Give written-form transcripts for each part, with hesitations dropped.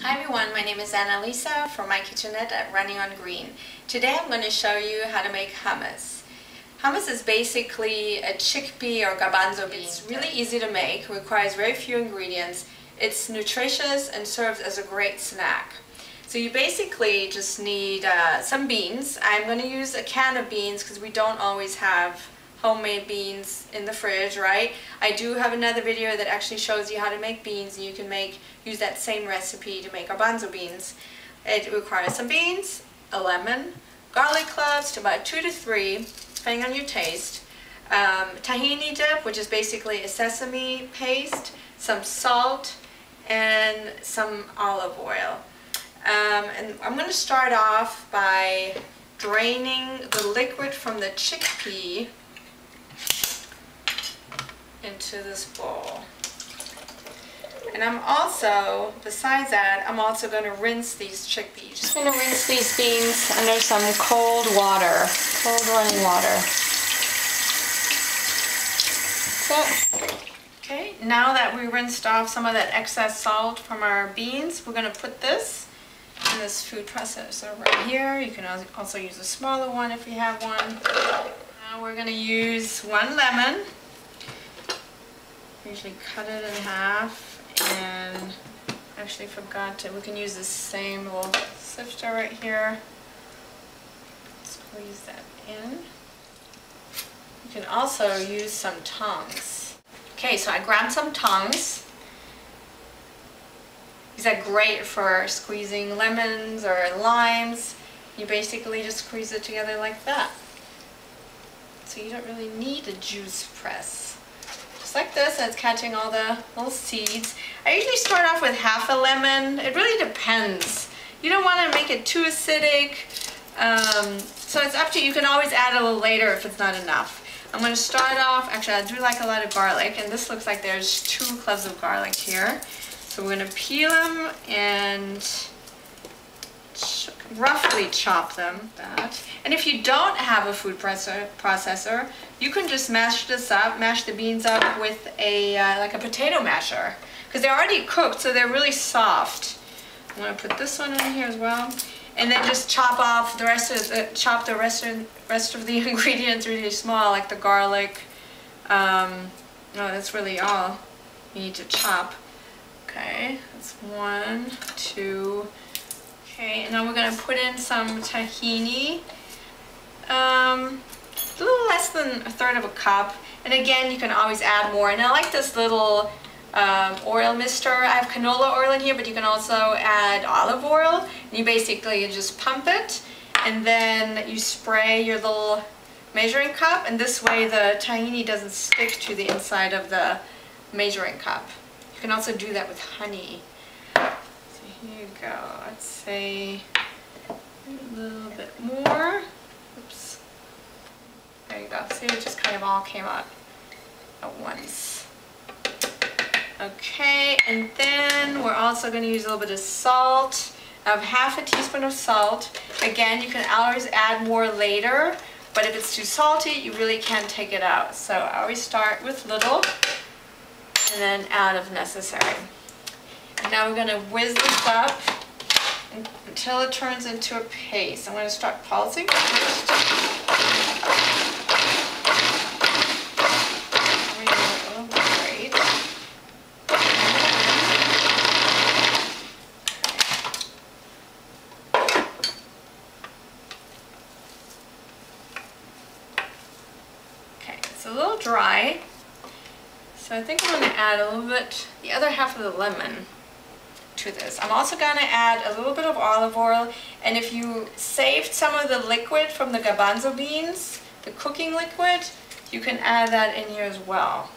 Hi everyone, my name is Annalisa from my kitchenette at Running on Green. Today I'm going to show you how to make hummus. Hummus is basically a chickpea or garbanzo bean. It's really easy to make, requires very few ingredients. It's nutritious and serves as a great snack. So you basically just need some beans. I'm going to use a can of beans because we don't always have homemade beans in the fridge, right? I do have another video that actually shows you how to make beans, and you can use that same recipe to make garbanzo beans. It requires some beans, a lemon, garlic cloves to about 2 to 3, depending on your taste, tahini dip, which is basically a sesame paste, some salt, and some olive oil. And I'm going to start off by draining the liquid from the chickpea into this bowl. And I'm also, besides that, I'm also going to rinse these chickpeas. Just going to rinse these beans under some cold water, cold running water. Okay, now that we rinsed off some of that excess salt from our beans, we're going to put this in this food processor right here. You can also use a smaller one if you have one. Now we're going to use 1 lemon. Usually cut it in half, and actually forgot to, we can use the same little sifter right here. Squeeze that in. You can also use some tongs. Okay, so I grabbed some tongs. These are great for squeezing lemons or limes. You basically just squeeze it together like that. So you don't really need a juice press. Just like this, and it's catching all the little seeds. I usually start off with half a lemon. It really depends. You don't want to make it too acidic. So it's up to you. You can always add a little later if it's not enough. I'm going to start off, actually I do like a lot of garlic, and this looks like there's 2 cloves of garlic here. So we're going to peel them and roughly chop them. And if you don't have a food processor, you can just mash the beans up with a like a potato masher, because they're already cooked, so they're really soft. I'm going to put this one in here as well, and then just chop off the rest of the ingredients really small, like the garlic. No, that's really all you need to chop. Okay, that's 1, 2. Okay, and now we're going to put in some tahini. A little less than 1/3 of a cup. And again, you can always add more. And I like this little oil mister. I have canola oil in here, but you can also add olive oil. And you basically just pump it, and then you spray your little measuring cup, and this way the tahini doesn't stick to the inside of the measuring cup. You can also do that with honey. So here you go. Let's say a little bit more. Oops. There you go. See, it just kind of all came out at once. Okay, and then we're also going to use a little bit of salt. I have half a teaspoon of salt. Again, you can always add more later, but if it's too salty, you really can't take it out. So I always start with little and then add if necessary. And now we're going to whiz this up until it turns into a paste. I'm going to start pulsing first. It's a little dry, so I think I'm going to add a little bit, the other half of the lemon to this. I'm also going to add a little bit of olive oil, and if you saved some of the liquid from the garbanzo beans, the cooking liquid, you can add that in here as well,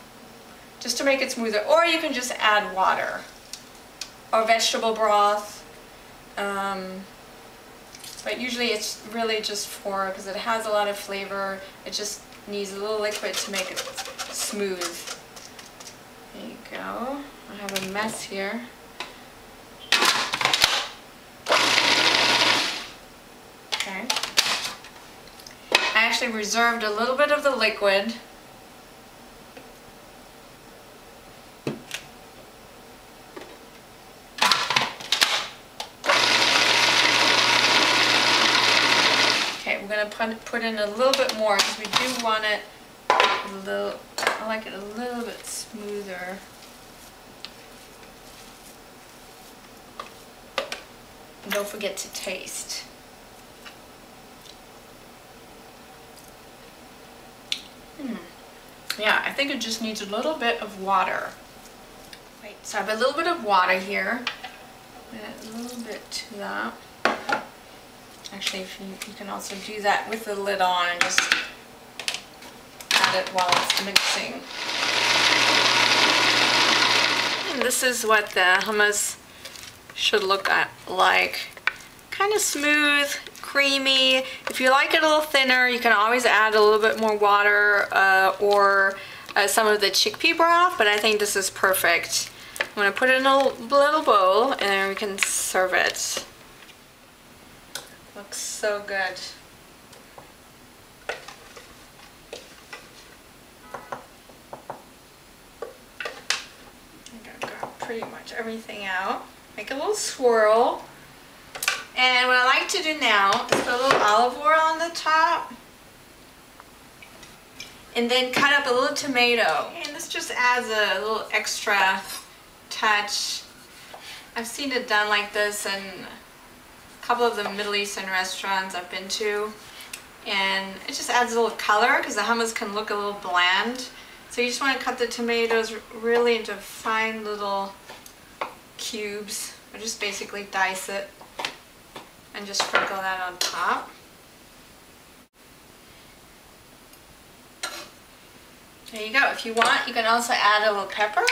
just to make it smoother, or you can just add water or vegetable broth. But usually it's really just because it has a lot of flavor, it just needs a little liquid to make it smooth. There you go. I have a mess here. Okay. I actually reserved a little bit of the liquid put in a little bit more because we do want it a little, I like it a little bit smoother. And don't forget to taste. Yeah, I think it just needs a little bit of water. Wait, so I have a little bit of water here. Add a little bit to that. Actually, if you can also do that with the lid on and just add it while it's mixing. And this is what the hummus should look like. Kind of smooth, creamy. If you like it a little thinner, you can always add a little bit more water or some of the chickpea broth, but I think this is perfect. I'm going to put it in a little bowl and then we can serve it. Looks so good. I'm going to grab pretty much everything out. Make a little swirl. And what I like to do now is put a little olive oil on the top. And then cut up a little tomato. And this just adds a little extra touch. I've seen it done like this in a couple of the Middle Eastern restaurants I've been to. And it just adds a little color because the hummus can look a little bland. So you just want to cut the tomatoes really into fine little cubes. Or just basically dice it. And just sprinkle that on top. There you go. If you want, you can also add a little pepper.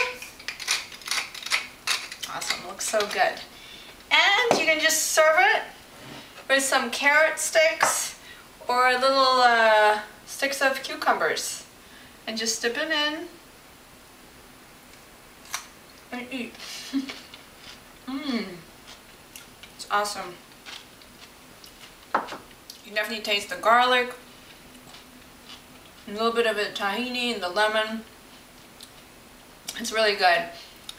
Awesome, looks so good. And you can just serve it with some carrot sticks or little sticks of cucumbers. And just dip them in and eat. It's awesome. You definitely taste the garlic, a little bit of the tahini and the lemon. It's really good.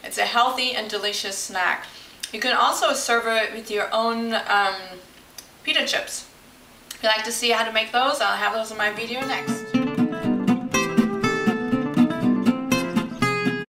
It's a healthy and delicious snack. You can also serve it with your own pita chips. If you'd like to see how to make those, I'll have those in my video next.